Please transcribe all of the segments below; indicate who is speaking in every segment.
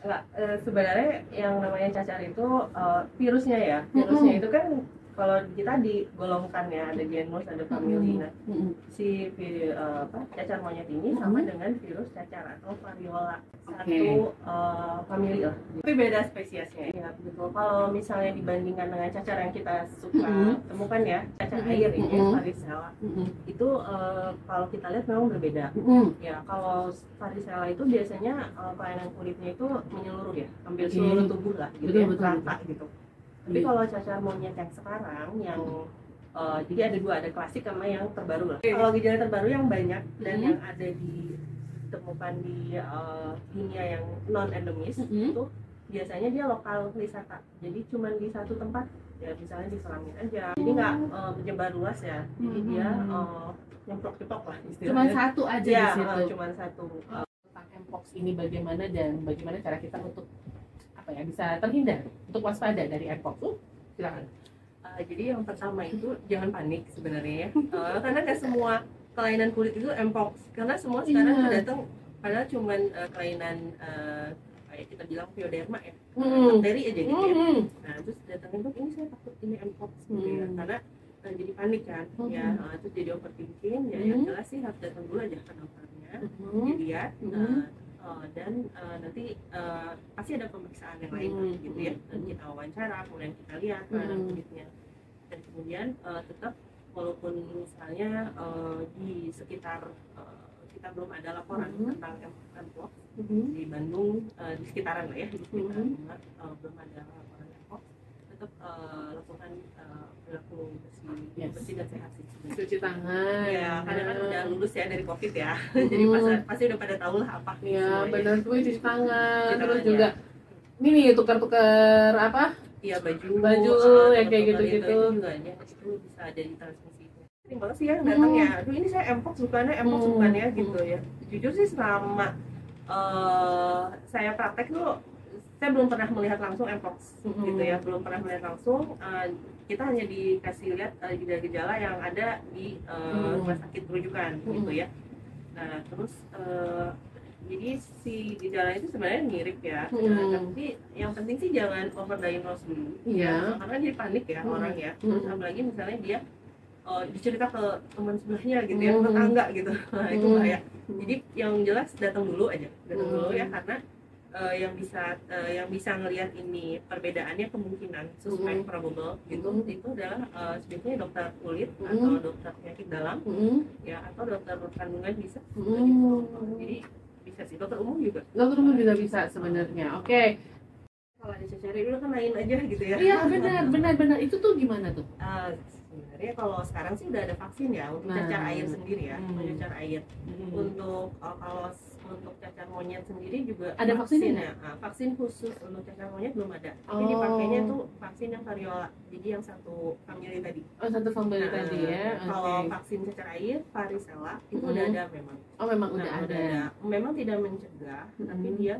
Speaker 1: Enggak, sebenarnya yang namanya cacar itu virusnya ya. Virusnya itu kan kalau kita digolongkan ya, ada genus, ada famili. Nah, si cacar monyet ini sama dengan virus cacar atau variola. Satu famili lah. Tapi beda spesiesnya ya, betul. Kalau misalnya dibandingkan dengan cacar yang kita suka temukan ya, cacar air ini varicella. Itu kalau kita lihat memang berbeda. Ya, kalau varicella itu biasanya kelainan kulitnya itu menyeluruh ya, hampir seluruh tubuh lah gitu, rata gitu. Tapi kalau cacar monyet yang sekarang yang jadi ada dua, ada klasik sama yang terbaru lah. Kalau gejala terbaru yang banyak dan yang ada ditemukan di dunia yang non endemis itu biasanya dia lokal wisata. Jadi cuma di satu tempat, ya misalnya di Selangit aja. Jadi nggak menyebar luas ya. Jadi dia nyemplok-nyemplok lah istilahnya.
Speaker 2: Cuma satu aja
Speaker 1: ya,
Speaker 2: di situ.
Speaker 1: Cuma satu.
Speaker 2: Tentang mpox ini bagaimana dan bagaimana cara kita untuk bisa terhindar, untuk waspada dari mpox? Silakan.
Speaker 1: Jadi yang pertama itu jangan panik sebenarnya ya. Karena nggak semua kelainan kulit itu mpox. Karena semua sekarang datang padahal cuman kelainan kayak kita bilang pyoderma ya, bakteri aja gitu ya. Nah terus datangin tuh ini saya takut ini mpox gitu ya. Karena jadi panik kan, ya terus jadi overthinking. Ya yang jelas sih harus datang dulu aja ke dokternya, dilihat. Dan nanti pasti ada pemeriksaan yang lain gitu ya, dan kita wawancara, kemudian kita lihat kulitnya, dan kemudian tetap walaupun misalnya di sekitar kita belum ada laporan tentang mpox di Bandung, di sekitaran lah ya, di sekitaran belum ada laporan mpox, tetap lakukan perilaku bersih dan sehat sih.
Speaker 2: Cuci tangan.
Speaker 1: Ya, kadang kan udah lulus ya dari COVID ya. Jadi pasti udah pada tahu lah apa.
Speaker 2: Ya, benar tuh cuci tangan. Terus juga ini tukar-tukar apa?
Speaker 1: Iya, baju
Speaker 2: yang kayak gitu-gitu.
Speaker 1: Itu juga aja, itu bisa jadi transmisi. Sering banget sih yang datang ya. Aduh, ini saya mpox bukannya gitu ya. Jujur sih selama saya praktek tuh saya belum pernah melihat langsung mpox gitu ya, belum pernah melihat langsung. Kita hanya dikasih lihat gejala-gejala yang ada di rumah sakit rujukan gitu ya. Nah terus jadi si gejala itu sebenarnya mirip ya, tapi yang penting sih jangan overdiagnose dulu, karena jadi panik ya orang ya. Terus apalagi misalnya dia dicerita ke teman sebelahnya gitu ya, ke tetangga gitu. Nah itu bahaya. Jadi yang jelas datang dulu aja, ya, karena yang bisa ngelihat ini perbedaannya kemungkinan suspect probable gitu, itu adalah sebenarnya dokter kulit atau dokter penyakit dalam ya, atau dokter kandungan bisa gitu. Jadi bisa sih, dokter umum juga
Speaker 2: bisa sebenarnya. Oke.
Speaker 1: Kalau ada cacar itu kan lain aja gitu ya.
Speaker 2: Iya benar itu tuh gimana tuh?
Speaker 1: Sebenarnya kalau sekarang sih udah ada vaksin ya untuk cacar air sendiri ya, untuk cacar air. Kalau untuk cacar monyet sendiri juga
Speaker 2: ada vaksin ya?
Speaker 1: Vaksin khusus untuk cacar monyet belum ada. Tapi dipakainya tuh vaksin yang variola. Jadi yang satu famili tadi.
Speaker 2: Satu famili tadi ya.
Speaker 1: Kalau vaksin cacar air varicella itu udah ada memang.
Speaker 2: Memang udah ada.
Speaker 1: Memang tidak mencegah, tapi dia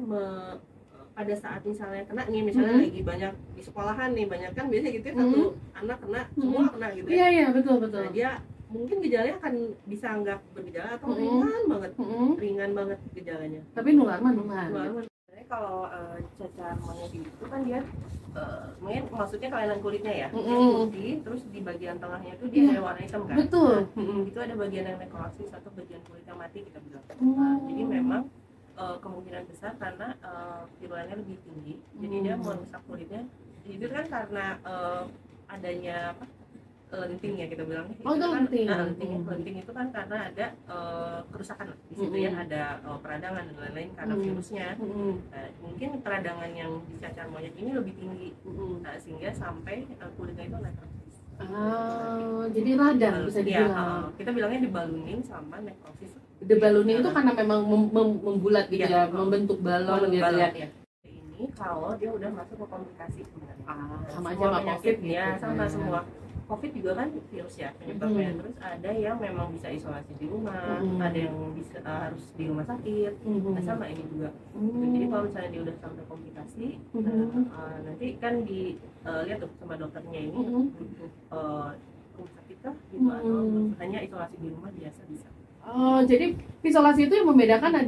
Speaker 1: pada saat misalnya kena nih, misalnya lagi banyak di sekolahan nih, banyak kan biasanya gitu ya, satu anak kena, semua kena gitu ya.
Speaker 2: Iya betul.
Speaker 1: Nah, dia mungkin gejalanya akan bisa nggak bergejala atau ringan banget gejalanya.
Speaker 2: Tapi nular.
Speaker 1: Sebenarnya kalau cacar monyet itu kan dia maksudnya kelainan kulitnya ya, dia putih, terus di bagian tengahnya itu dia ada warna hitam kan.
Speaker 2: Betul.
Speaker 1: Itu ada bagian yang nekrosis atau bagian kulit yang mati kita bilang. Jadi memang kemungkinan besar karena virulennya lebih tinggi, jadi dia merusak kulitnya. Itu kan karena adanya lenting ya kita bilang. Lenting itu kan karena ada kerusakan di situ ya, ada peradangan dan lain-lain karena virusnya. Mungkin peradangan yang di cacar monyet ini lebih tinggi, sehingga sampai kulitnya itu nekrosis.
Speaker 2: Jadi radang bisa dibilang.
Speaker 1: Kita bilangnya deballooning sama nekrosis.
Speaker 2: Deballooning itu karena memang membulat gitu ya, membentuk balon gitu ya.
Speaker 1: Ini kalau dia udah masuk ke komplikasi sebenarnya.
Speaker 2: Sama aja sama COVID
Speaker 1: ya, sama semua. COVID juga kan virus ya penyebabnya. Terus ada yang memang bisa isolasi di rumah, ada yang bisa harus di rumah sakit. Sama ini juga. Jadi kalau misalnya dia udah sampai komplikasi, nanti kan dilihat tuh sama dokternya ini rumah sakit kah gitu, atau hanya isolasi di rumah biasa bisa.
Speaker 2: Jadi isolasi itu yang membedakan